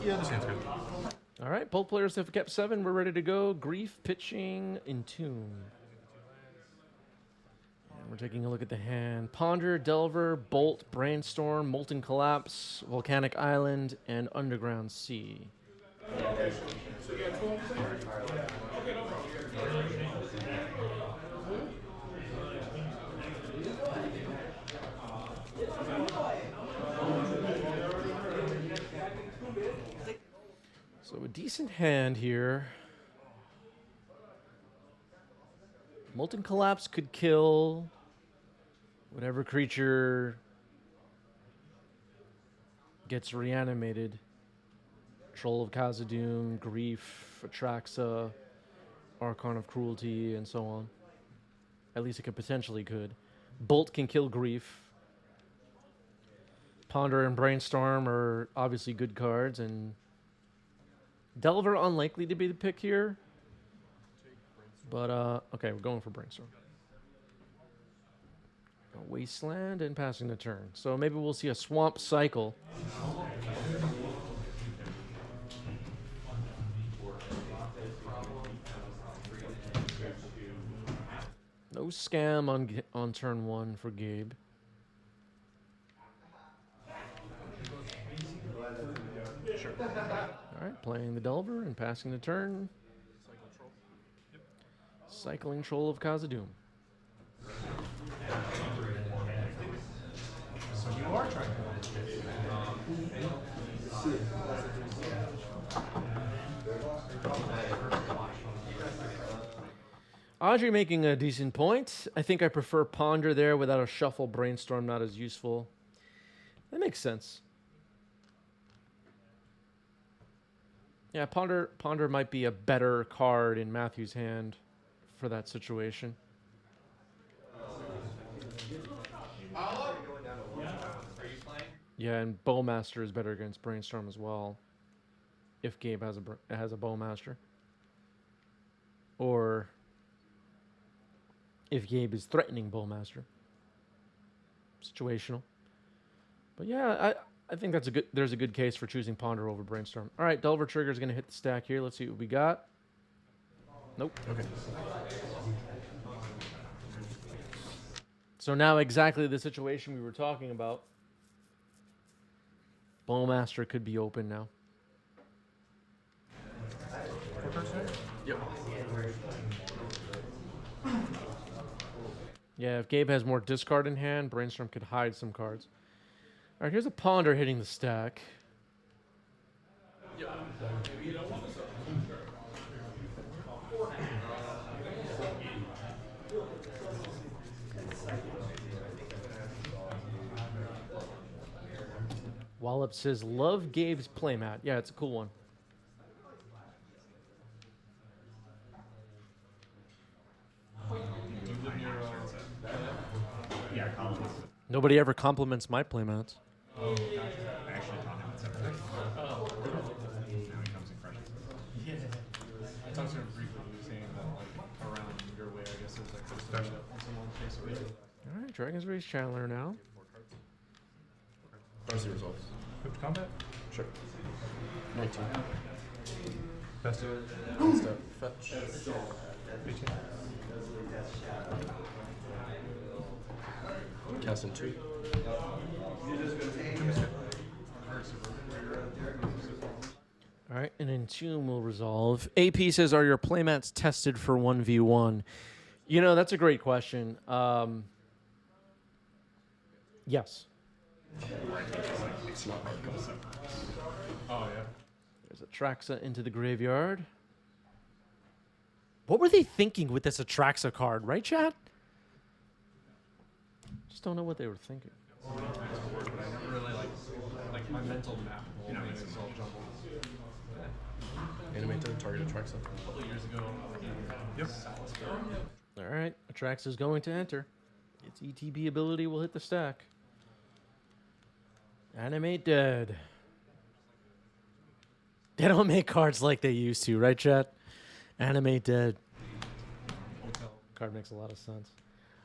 Yeah, this hand's good. All right, both players have kept 7. We're ready to go. Grief, pitching, Entomb. And we're taking a look at the hand. Ponder, Delver, Bolt, Brainstorm, Molten Collapse, Volcanic Island, and Underground Sea. So a decent hand here. Molten Collapse could kill whatever creature gets reanimated. Troll of Khazad-dûm, Grief, Atraxa, Archon of Cruelty, and so on. At least it could potentially could. Bolt can kill Grief. Ponder and Brainstorm are obviously good cards, and Delver unlikely to be the pick here. But, okay, we're going for Brainstorm. A Wasteland and passing the turn. So maybe we'll see a Swamp Cycle. No scam on turn 1 for Gabe. Sure. All right, playing the Delver and passing the turn. Cycle troll. Yep. Cycling Troll of Khazad-dûm. So you are trying to. Audrey making a decent point. I think I prefer Ponder there without a shuffle. Brainstorm not as useful. That makes sense. Yeah, Ponder might be a better card in Matthew's hand for that situation. Yeah, and Bowmaster is better against Brainstorm as well. If Gabe has a Bowmaster. Or if Gabe is threatening Bowmaster. Situational. But yeah, I think there's a good case for choosing Ponder over Brainstorm. All right, Delver Trigger is going to hit the stack here. Let's see what we got. Nope. Okay. So now exactly the situation we were talking about. Bowmaster could be open now. Yep. Yeah, if Gabe has more discard in hand, Brainstorm could hide some cards. All right, here's a Ponder hitting the stack. Yep. Wallop says, love Gabe's playmat. Yeah, it's a cool one. Yeah, compliments. Nobody ever compliments my playmats. Oh, gotcha. Actually, compliments everything. Oh. Now he comes and crushes it. Yeah. I talked to him briefly. He was saying that, like, around your way, I guess there's like some stuff in someone's face already. All right, Dragon's Rage Chandler now. How's the results? Quick combat? Sure. 19. Best Step. Fetch. 18. Cast in 2. All right, and Entomb will resolve. AP says, are your playmats tested for 1v1? You know, that's a great question. Yes. It's not hard. Oh, yeah. There's Atraxa into the graveyard. What were they thinking with this Atraxa card, right, chat? Just don't know what they were thinking. But I never really like my mental map. You know, makes it all jumbled. Reanimator, target Atraxa. A couple of years ago. Yep. All right, Atraxa is going to enter. Its ETB ability will hit the stack. Animate Dead. They don't make cards like they used to, right, chat? Animate Dead. Card makes a lot of sense.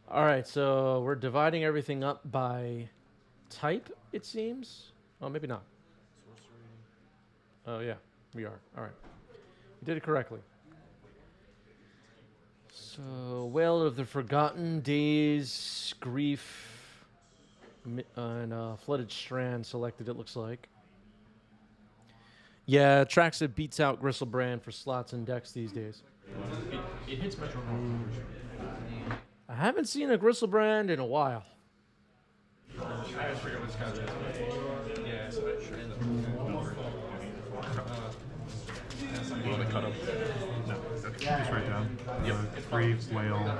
All right, so we're dividing everything up by type, it seems. Oh, maybe not. Oh, yeah, we are. All right. You did it correctly. So, Wail of the Forgotten, Days, Grief, and Flooded Strand selected, it looks like. Yeah, Traxa beats out Gristlebrand for slots and decks these days. It hits Metro North. I haven't seen a Gristlebrand in a while. I just forget what this guy is. Yeah, so that sure. You want to cut him? No. Okay. Just write down. Grief, Whale,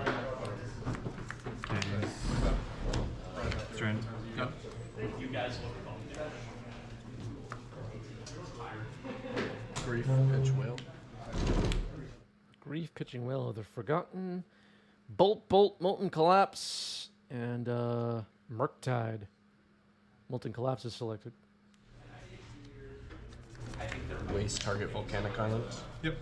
Days, Strand. Yep. Grief, pitch, whale. Grief, Pitching Wail of the Forgotten, Bolt, Molten Collapse, and Murktide. Molten Collapse is selected. Waste target volcanic islands. Yep.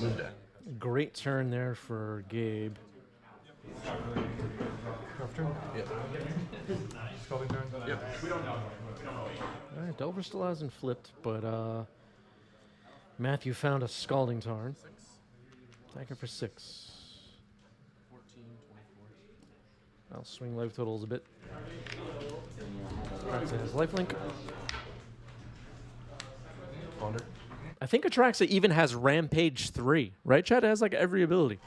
Move down. Great turn there for Gabe. Draft turn. Yep. Scalding turn. Yep. All right, Delver still hasn't flipped, but Matthew found a Scalding Tarn. Thank you for 6. 14, 24. I'll swing life totals a bit. Atraxa has lifelink. Ponder. I think Atraxa even has Rampage 3, right, Chad? It has like every ability.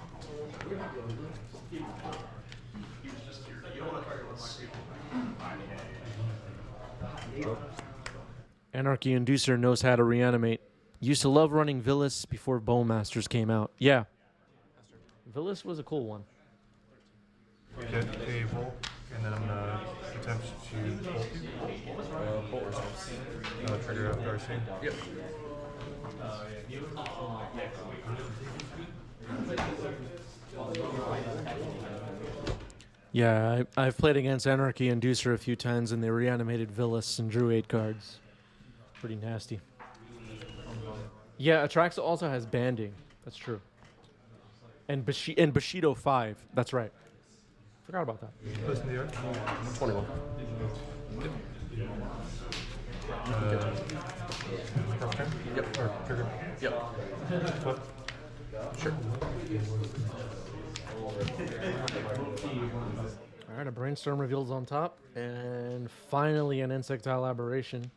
Anarchy Inducer knows how to reanimate. Used to love running Villas before Bowmasters came out. Yeah. Villas was a cool one. Get a Volk, and then I'm gonna attempt to bolt you. Bolt results. Trigger up Darcy. Yep. Yeah, I've played against Anarchy Inducer a few times, and they reanimated Villas and drew 8 cards. Pretty nasty. Yeah, Atraxa also has Banding. That's true. And Bushido 5. That's right. Forgot about that. Listen to the art. 21. Draft turn. Yep. Or trigger. Yep. Flip. Sure. All right, a Brainstorm reveals on top. And finally an Insectile Aberration.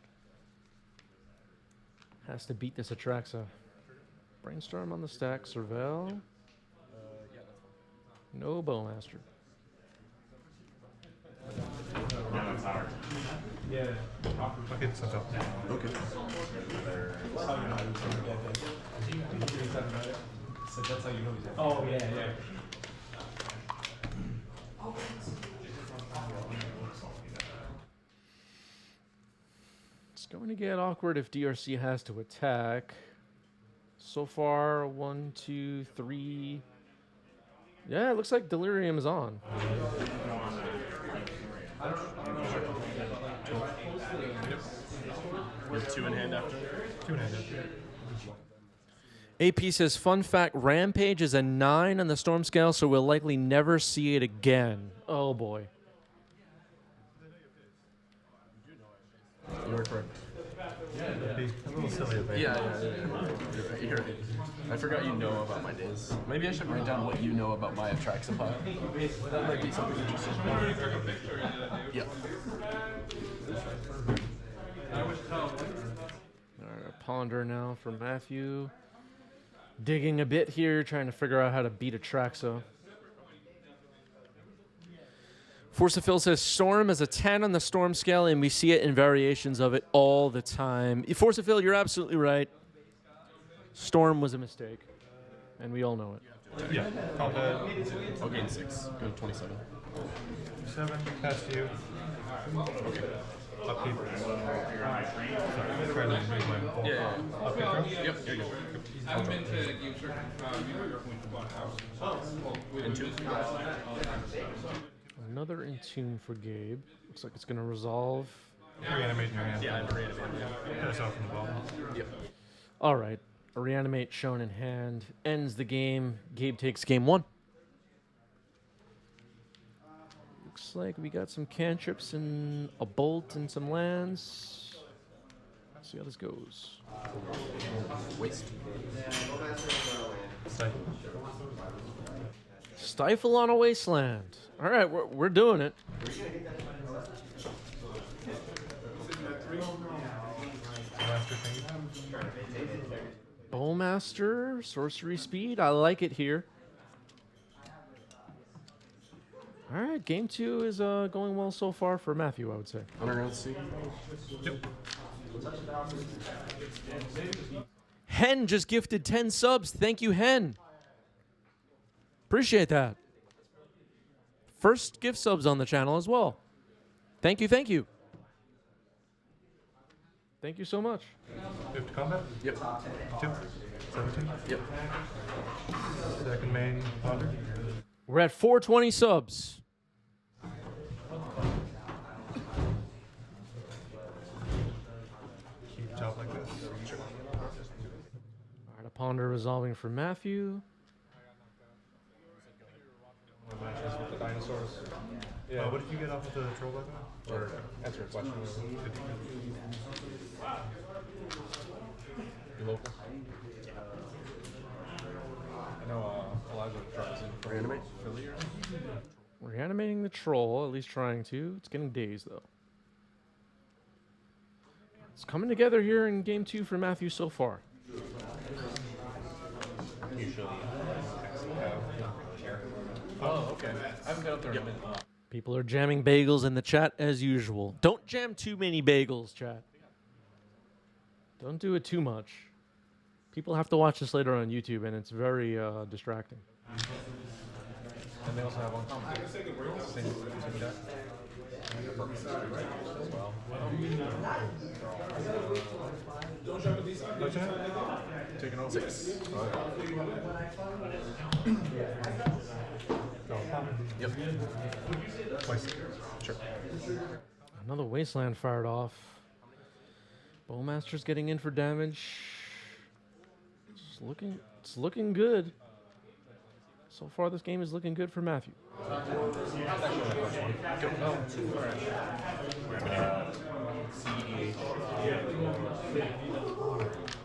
Has to beat this Atraxa. Brainstorm on the stack. Surveil. No Bowmaster. Okay, sent out. Okay. Oh, yeah, yeah. It's going to get awkward if DRC has to attack. So far, 1, 2, 3. Yeah, it looks like Delirium is on. With 2 in hand after. 2 in hand. AP says, fun fact, Rampage is a 9 on the Storm Scale, so we'll likely never see it again. Oh, boy. You are correct. Be a little silly of me. Yeah. You're right. I forgot you know about my days. Maybe I should write down what you know about my Atraxa pile. That might be something interesting. Yeah. All right, a Ponder now for Matthew. Digging a bit here, trying to figure out how to beat Atraxa. Forcefill says Storm is a 10 on the Storm Scale, and we see it in variations of it all the time. Forcefill, you're absolutely right. Storm was a mistake, and we all know it. Yeah. Combat. I'll gain 6. Go to 27. 7. Pass to you. Okay. Upkeep. Sorry. Try to make my Volk. Yeah. Upkeep draw. Yep. There you go. And 2. Another in tune for Gabe. Looks like it's going to resolve. Reanimate in your hand. Yeah, I'm ready to be. Get us off from the ball. Yep. All right. A Reanimate shown in hand ends the game. Gabe takes game 1. Looks like we got some cantrips and a bolt and some lands. See how this goes. Waste. Stifle. Stifle on a wasteland. All right, we're doing it. Master thingy. Bowmaster, sorcery speed. I like it here. All right, game 2 is going well so far for Matthew, I would say. Underground Sea. Yep. Hen just gifted 10 subs. Thank you, Hen. Appreciate that. First gift subs on the channel as well. Thank you, thank you. Thank you so much. Move to combat. Yep. 2. 17. Yep. Second main ponder. We're at 420 subs. Keep top like this. All right, a ponder resolving for Matthew. Matches with the dinosaurs. What did you get off of the troll weapon? Or Answer a question. You local? I know Elijah drives in for Reanimate? Philly or something. Reanimating the troll, at least trying to. It's getting dazed, though. It's coming together here in game 2 for Matthew so far. Usually. Oh, okay. I haven't been up there in a minute. People are jamming bagels in the chat as usual. Don't jam too many bagels, chat. Don't do it too much. People have to watch this later on YouTube, and it's very distracting. And they also have one comment. Same deck. As well. what's your name? Taking over. 6. Yep. Twice. Sure. Another wasteland fired off. Bowmaster's getting in for damage. It's looking good. So far, this game is looking good for Matthew.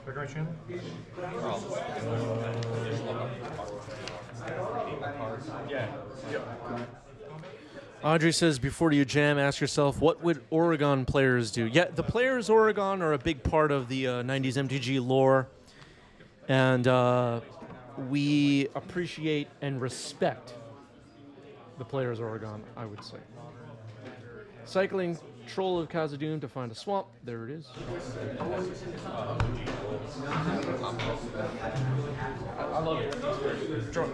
Back right channel. Yeah. Audrey says, before you jam, ask yourself, what would Oregon players do? Yeah, the players Oregon are a big part of the 90s MTG lore. And we appreciate and respect the players Oregon, I would say. Cycling Troll of Khazad-dûm to find a swamp. There it is. I love it. Draw.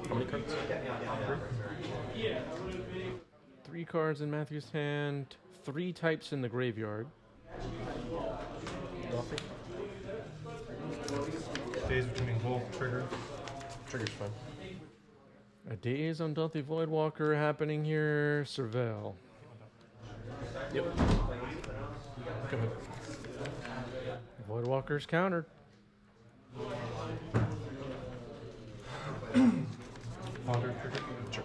How many cards? 3 cards in Matthew's hand. 3 types in the graveyard. Days between Wolf, Trigger. Trigger's fine. A Daze on Undeathly Voidwalker happening here. Surveil. Yep. Come in. Voidwalker's countered. Ponder, Trigger. Sure.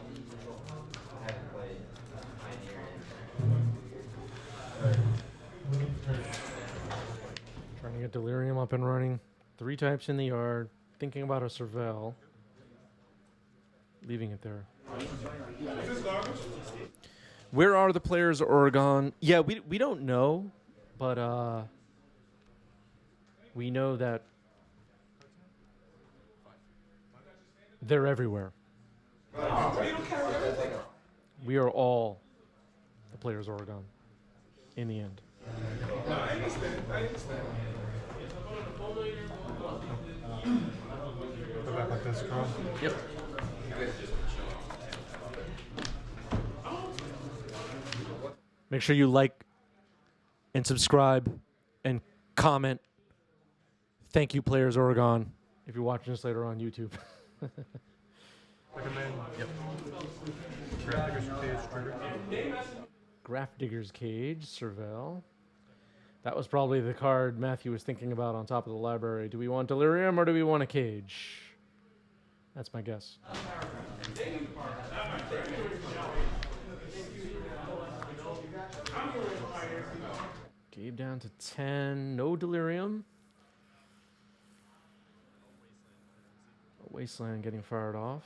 Trying to get Delirium up and running. 3 types in the yard. Thinking about a Surveil. Leaving it there. Where are the players Oregon? Yeah, we don't know, but we know that they're everywhere. We are all the players Oregon in the end. Go back like this, Carl. Yep. Make sure you like and subscribe and comment. Thank you, Players Oregon, if you're watching this later on YouTube. Second main. Yep. Grab Digger's Cage, Trigger. Graph Digger's Cage, Surveil. That was probably the card Matthew was thinking about on top of the library. Do we want Delirium or do we want a Cage? That's my guess. Gabe down to 10. No Delirium. Wasteland getting fired off.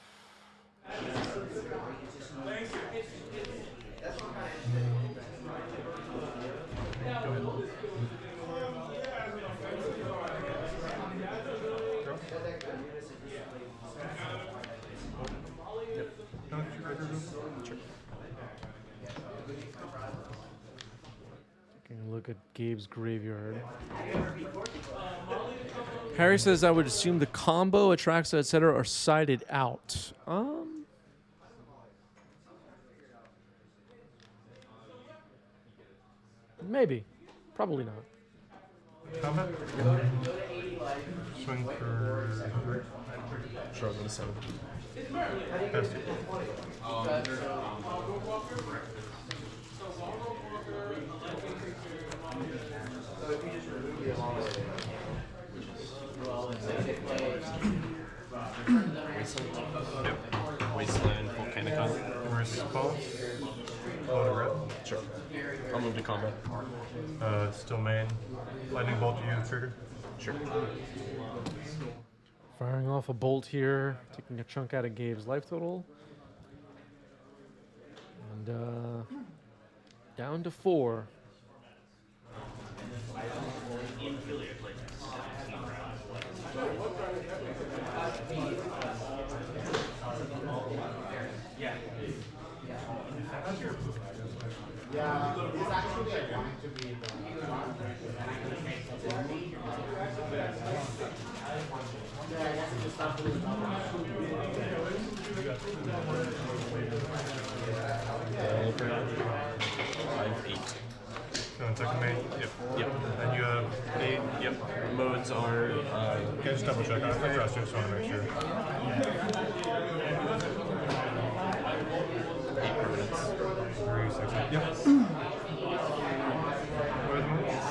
Taking a look at Gabe's graveyard. Harry says I would assume the combo, Atraxa, etc. are sided out. Maybe. Probably not. Combat? Swing for 3. Sure, I'm gonna 7. Pass it. Wasteland, Volcanicon. Response. Load of red. Sure. I'll move to combat. Still main. Lightning bolt to use trigger. Sure. Firing off a bolt here, taking a chunk out of Gabe's life total. And down to 4. Second main. Yep. And you have 8. Yep. Modes are. Okay, just double check. I trust you, just want to make sure. 8 permanents. 3, 6, 8. Yep. What are the moves?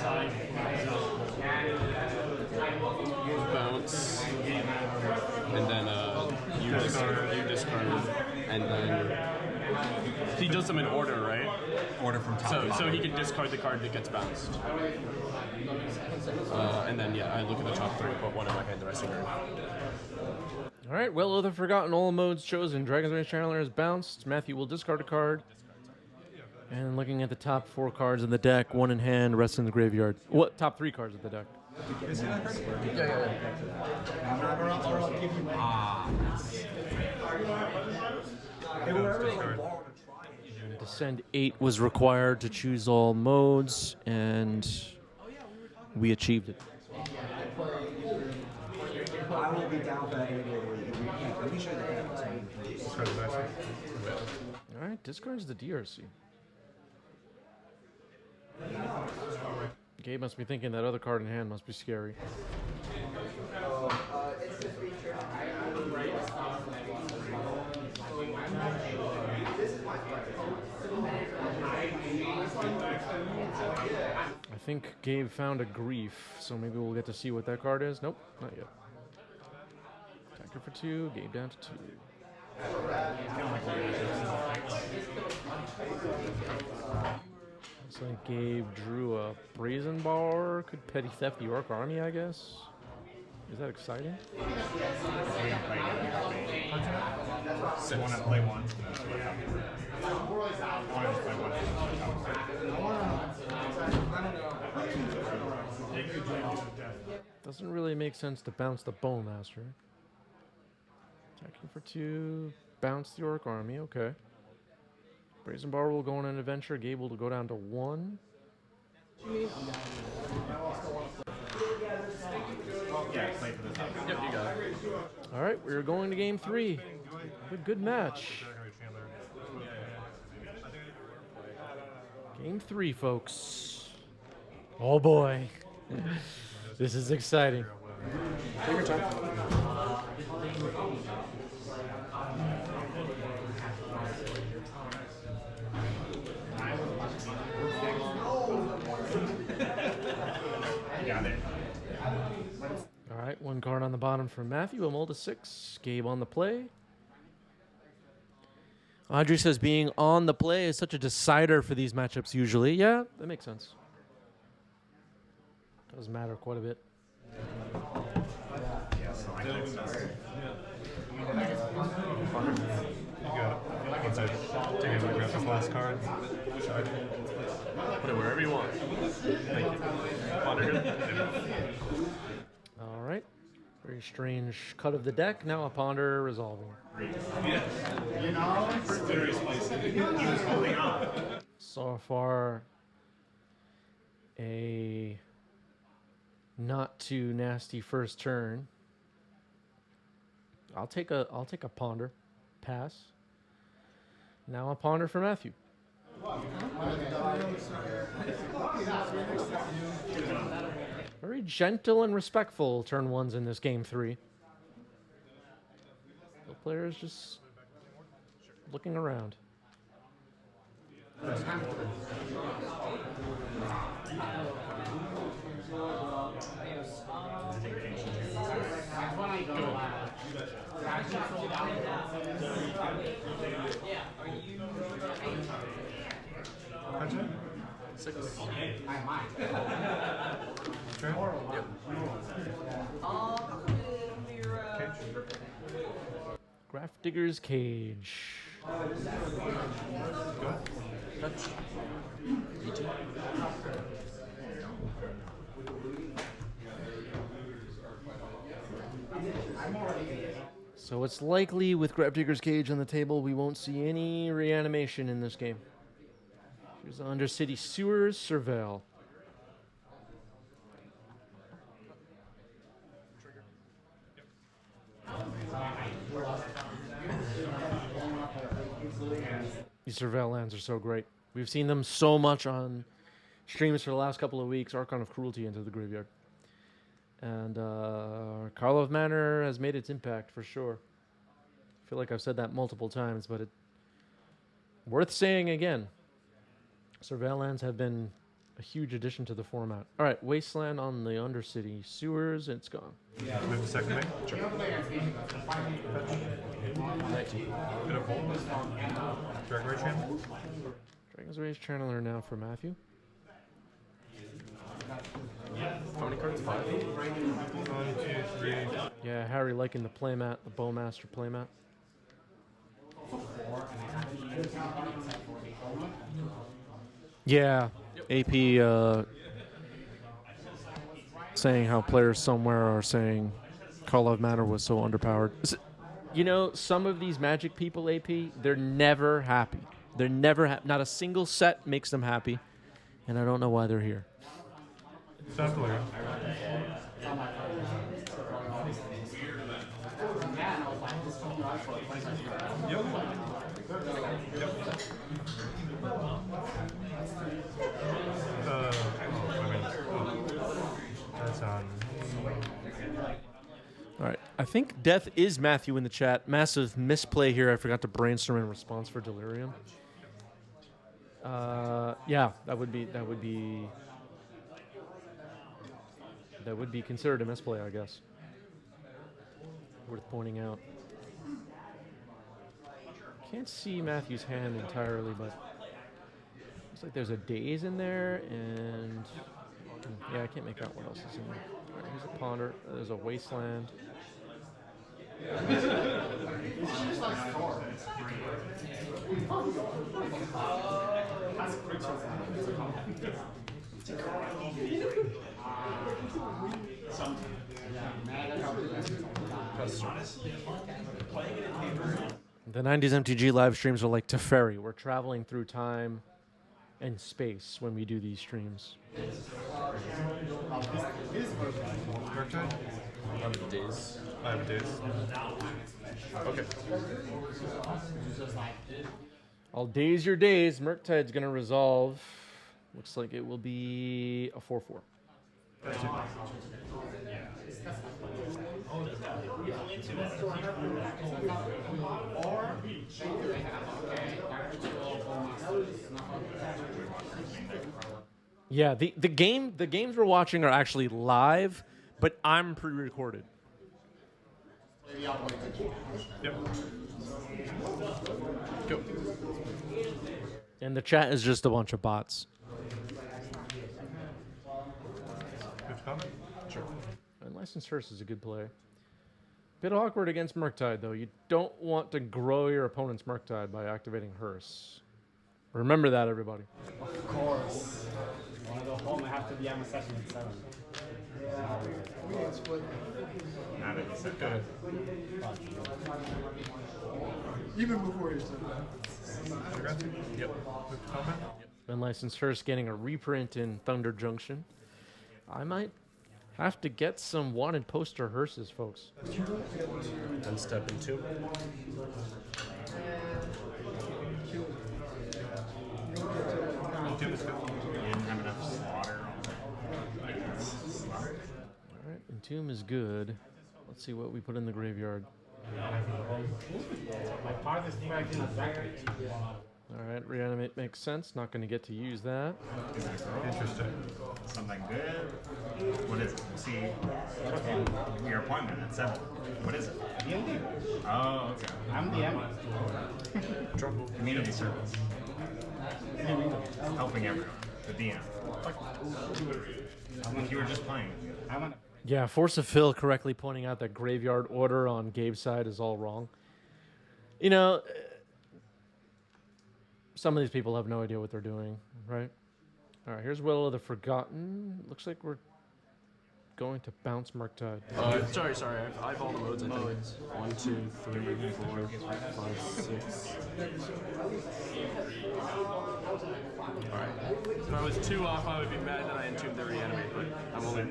Bounce. And then you discard. And then. He does them in order, right? Order from top. So he can discard the card that gets bounced. And then, yeah, I look at the top 3, put 1 in my hand, the rest in your hand. All right, well, other forgotten, all modes chosen. Dragon's Rage Channeler is bounced. Matthew will discard a card. And looking at the top 4 cards in the deck, 1 in hand, rest in the graveyard. What? Top 3 cards in the deck. Descend 8 was required to choose all modes, and we achieved it. I will be down for that anyway. Let me show you the hand. All right, discards the DRC. Gabe must be thinking that other card in hand must be scary. I think Gabe found a Grief, so maybe we'll get to see what that card is. Nope, not yet. Attacker for 2, Gabe down to 2. Looks like Gabe drew a Brazen Bar. Could petty theft the Orc Army, I guess. Is that exciting? So want to play 1. Doesn't really make sense to bounce the Bowmaster. Attacking for 2, bounce the Orc Army, okay. Brazen Bar will go on an adventure. Gabe will go down to 1. Yep, you got it. All right, we're going to game 3. Good match. Game 3, folks. Oh boy. This is exciting. Take your time. Got it. All right, one card on the bottom for Matthew. A mold of 6. Gabe on the play. Audrey says being on the play is such a decider for these matchups usually. Yeah, that makes sense. Does matter quite a bit. You got it. Once I take it, grab this last card. Side. Put it wherever you want. Thank you. Ponder good? All right. Very strange cut of the deck. Now a ponder resolving. So far, a not too nasty first turn. I'll take a ponder. Pass. Now a ponder for Matthew. Very gentle and respectful turn ones in this game 3. The player's just looking around. Gotcha. 6. Turn. Yep. Graph Digger's Cage. Touch. E2. So it's likely with Graph Digger's Cage on the table, we won't see any reanimation in this game. Here's the Undercity Sewers Surveil. These Surveil lands are so great. We've seen them so much on streams for the last couple of weeks. Archon of Cruelty into the graveyard. And Karlov Manor has made its impact for sure. I feel like I've said that multiple times, but it's worth saying again. Surveil lands have been a huge addition to the format. All right, Wasteland on the Undercity Sewers. It's gone. Move the second main. Sure. 19. Bit of volt. Dragon Rage Channel. Dragon's Rage Channeler now for Matthew. How many cards? 5. 1, 2, 3. Yeah, Harry liking the playmat, the Bowmaster playmat. Yeah, AP saying how players somewhere are saying Karlov Manor was so underpowered. You know, some of these Magic people, AP, they're never happy. They're never not a single set makes them happy, and I don't know why they're here. Stop player. Yep. That's on. All right, I think Death is Matthew in the chat. Massive misplay here. I forgot to brainstorm in response for Delirium. Yeah, that would be considered a misplay, I guess. Worth pointing out. Can't see Matthew's hand entirely, but looks like there's a Daze in there, and yeah, I can't make out what else is in there. All right, here's a Ponder. There's a Wasteland. The 90s MTG live streams are like Teferi. We're traveling through time and space when we do these streams. Merctide? I have days. I have a daze. Okay. I'll daze your days. Murktide's going to resolve. Looks like it will be a 4-4. That's two. Yeah, the games we're watching are actually live, but I'm pre-recorded. Yep. Go. And the chat is just a bunch of bots. Good comment. Sure. Unlicensed Hearse is a good play. Bit awkward against Murktide, though. You don't want to grow your opponent's Murktide by activating Hearse. Remember that, everybody. Of course. One of the home have to be on a session at 7. Now that you said that. Even before you said that. Yep. Good comment. Unlicensed Hearse getting a reprint in Thunder Junction. I might have to get some wanted poster Hearses, folks. And step into. You didn't have enough slaughter on All right, Entomb is good. Let's see what we put in the graveyard. My farthest track in a decade. All right, Reanimate makes sense. Not going to get to use that. Interesting. something good. What is it? See, your appointment at 7. What is it? DMD. Oh, okay. I'm the M. Community service. Helping everyone. The DM. You were just playing. I want. Yeah, Force of Phil correctly pointing out that graveyard order on Gabe's side is all wrong. You know, some of these people have no idea what they're doing, right? All right, here's Will of the Forgotten. Looks like we're going to bounce Murktide. Sorry. I've all the modes. I think. 1, 2, 3, 4, 5, 6. Alright. If I was 2 off, I would be mad that I entombed the reanimate, but I'm only.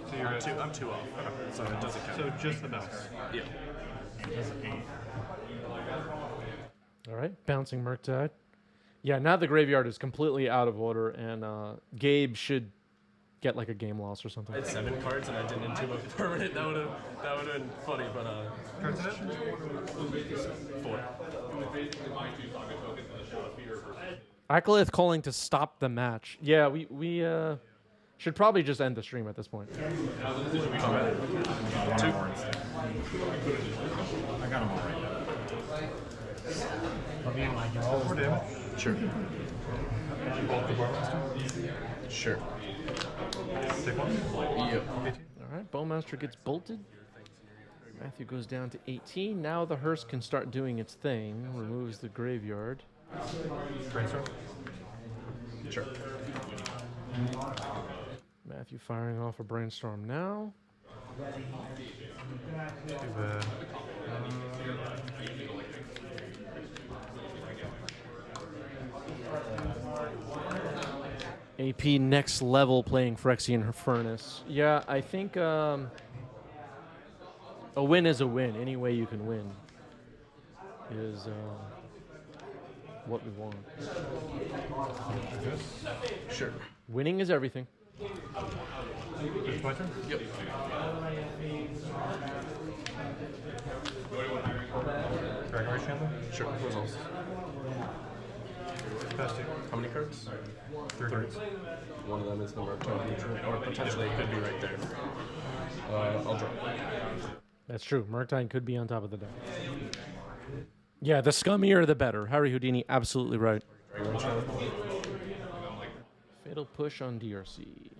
So you're at I'm 2 off, so it doesn't count. So just the bounce. Yeah. All right, bouncing Murktide. Yeah, now the graveyard is completely out of order, and Gabe should get like a game loss or something. I had 7 cards and I didn't entomb a permanent. That would have been funny, but Cards in it? 4. Acolyth calling to stop the match. Yeah, we should probably just end the stream at this point. Combat. 2. I got them all right. Put me on like your old. 4 damage. Sure. Bolt the Barmaster. Sure. Take 1. Yep. 18. All right, Bowmaster gets bolted. Matthew goes down to 18. Now the hearse can start doing its thing. Removes the graveyard. Brainstorm. Sure. Matthew firing off a brainstorm now. Too bad. AP next level playing Phyrexian Furnace. Yeah, I think a win is a win. Any way you can win is what we want. Sure. Winning is everything. It's my turn. Yep. Dragon Chandler. Sure. Results. Pass 2. How many cards? 3 cards. One of them is the Murktide neutral, or potentially it could be right there. I'll draw. That's true. Murktide could be on top of the deck. Yeah, the scummier the better. Harry Houdini, absolutely right. Fatal push on DRC.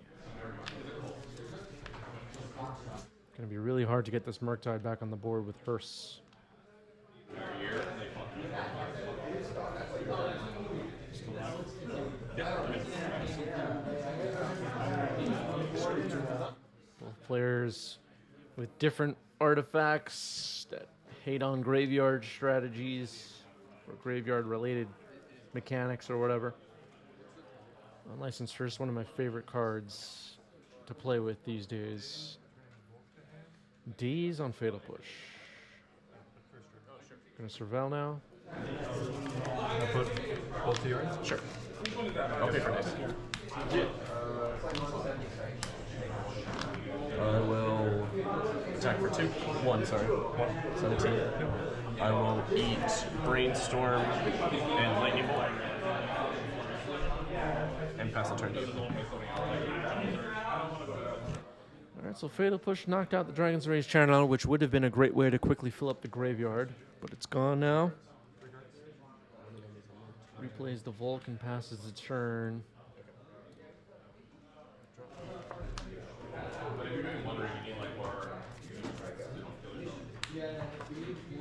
Gonna be really hard to get this Murktide back on the board with Hearse. Both players with different artifacts that hate on graveyard strategies or graveyard related mechanics or whatever. Unlicensed Hearse, one of my favorite cards to play with these days. D's on Fatal Push. Gonna surveil now. I'll put both to yours. Sure. I'll pay for days. I will attack for 2. 1, sorry. 17. I will eat Brainstorm and Lightning Bolt. And pass the turn to you. So Fatal Push knocked out the Dragon's Rage channel, which would have been a great way to quickly fill up the graveyard, but it's gone now. Replays the Vulcan, passes the turn.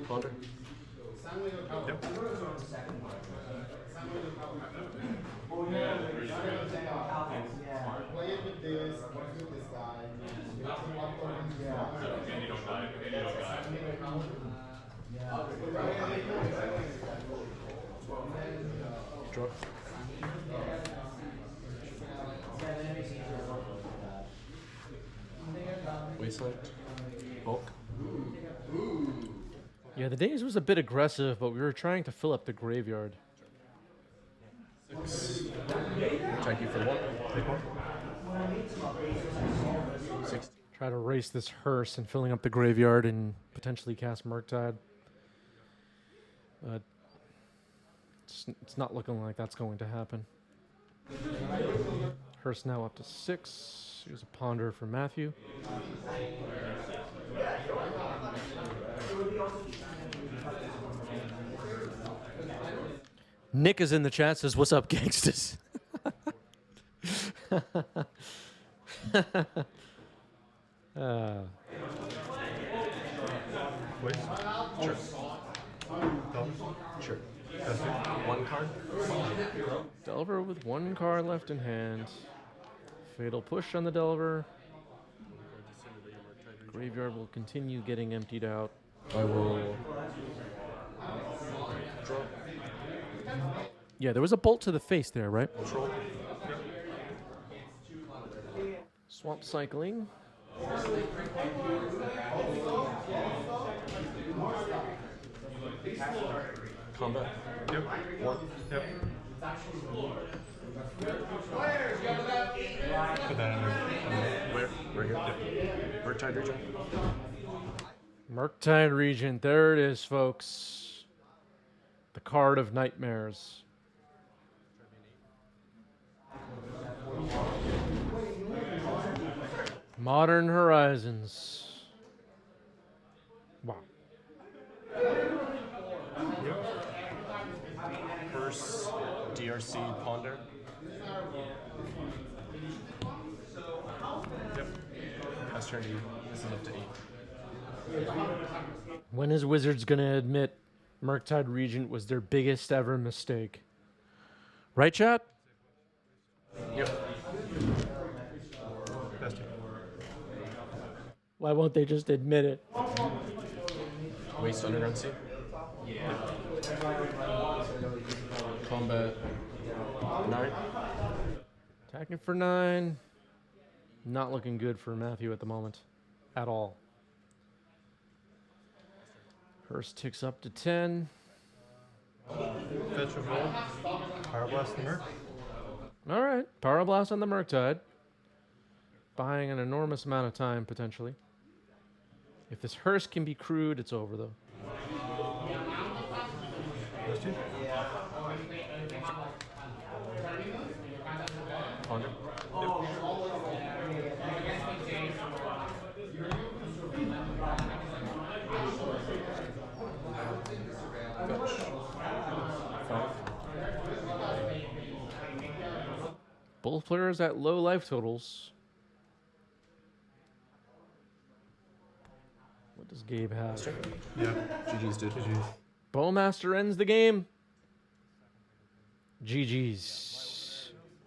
Ponder. Yep. Draw. Wasteland. Bulk. Yeah, the Daze was a bit aggressive, but we were trying to fill up the graveyard. 6. Thank you for 1. Take 1. 6. Try to race this hearse and filling up the graveyard and potentially cast Murktide. But it's not looking like that's going to happen. Hearse now up to 6. Here's a Ponder for Matthew. Nick is in the chat, says, "What's up, gangsters?" Please. Sure. Delver. Sure. Pass 2. 1 card. Delver with 1 card left in hand. Fatal Push on the Delver. Graveyard will continue getting emptied out. I will draw. Yeah, there was a bolt to the face there, right? Troll. Swamp cycling. Combat. Yep. 1. Yep. Put that in there. Where? Right here. Murktide Regent. Murktide Regent. There it is, folks. The card of nightmares. Modern Horizons. Wow. First DRC Ponder. Yep. Pass turn to you. This is up to 8. When is Wizards going to admit Murktide Regent was their biggest ever mistake? Right, chat? Yep. Pass 2. Why won't they just admit it? Waste Underground Sea. Combat 9. Attacking for 9. Not looking good for Matthew at the moment. At all. Hearse ticks up to 10. Fetch a roll. Power Blast the Merc. All right. Power Blast on the Murktide. Buying an enormous amount of time, potentially. If this hearse can be crewed, it's over, though. Pass 2. Ponder. Fetch. 5. Both players at low life totals. What does Gabe have? Yeah. GG's, dude. GG's. Bowmaster ends the game. GG's.